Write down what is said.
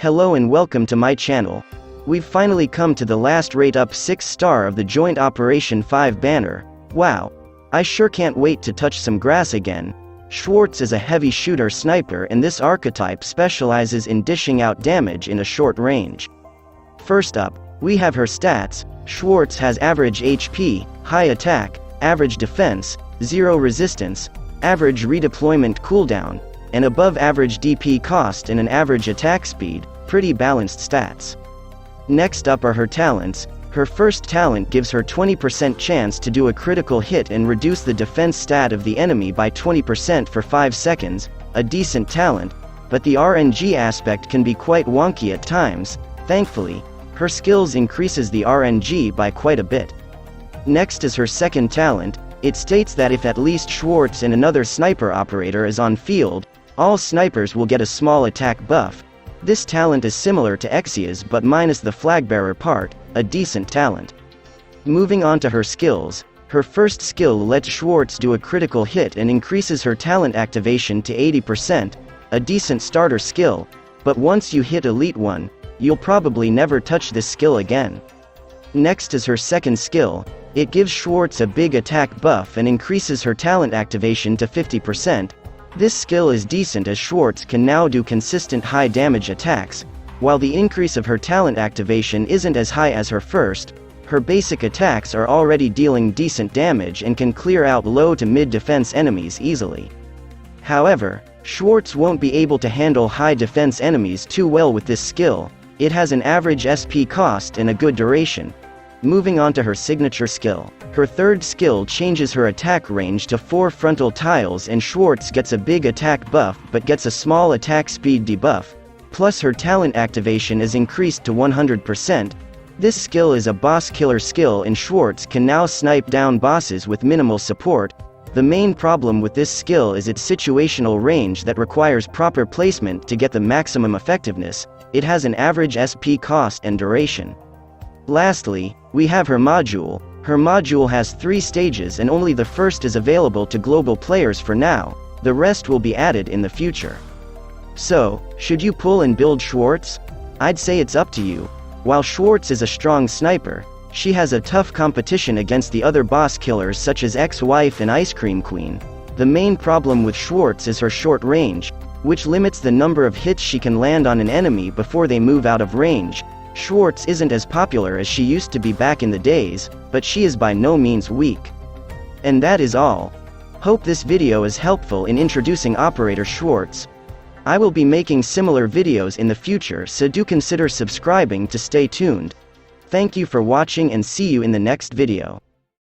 Hello and welcome to my channel. We've finally come to the last rate up 6 star of the Joint Operation 5 banner. Wow. I sure can't wait to touch some grass again. Schwarz is a heavy shooter sniper and this archetype specializes in dishing out damage in a short range. First up, we have her stats. Schwarz has average HP, high attack, average defense, 0 resistance, average redeployment cooldown, and above average DP cost and an average attack speed, pretty balanced stats. Next up are her talents. Her first talent gives her 20% chance to do a critical hit and reduce the defense stat of the enemy by 20% for 5 seconds, a decent talent, but the RNG aspect can be quite wonky at times. Thankfully, her skills increases the RNG by quite a bit. Next is her second talent. It states that if at least Schwarz and another sniper operator is on field, all snipers will get a small attack buff. This talent is similar to Exia's but minus the flagbearer part, a decent talent. Moving on to her skills, her first skill lets Schwarz do a critical hit and increases her talent activation to 80%, a decent starter skill, but once you hit Elite 1, you'll probably never touch this skill again. Next is her second skill. It gives Schwarz a big attack buff and increases her talent activation to 50%. This skill is decent as Schwarz can now do consistent high damage attacks. While the increase of her talent activation isn't as high as her first, her basic attacks are already dealing decent damage and can clear out low to mid defense enemies easily. However, Schwarz won't be able to handle high defense enemies too well with this skill. It has an average SP cost and a good duration. Moving on to her signature skill. Her third skill changes her attack range to 4 frontal tiles and Schwarz gets a big attack buff but gets a small attack speed debuff, plus her talent activation is increased to 100%. This skill is a boss killer skill and Schwarz can now snipe down bosses with minimal support. The main problem with this skill is its situational range that requires proper placement to get the maximum effectiveness. It has an average SP cost and duration. Lastly, we have her module. Her module has 3 stages and only the first is available to global players for now. The rest will be added in the future. So, should you pull and build Schwarz? I'd say it's up to you. While Schwarz is a strong sniper, she has a tough competition against the other boss killers such as Ex-Wife and Ice Cream Queen. The main problem with Schwarz is her short range, which limits the number of hits she can land on an enemy before they move out of range. Schwarz isn't as popular as she used to be back in the days, but she is by no means weak. And that is all. Hope this video is helpful in introducing Operator Schwarz. I will be making similar videos in the future, so do consider subscribing to stay tuned. Thank you for watching and see you in the next video.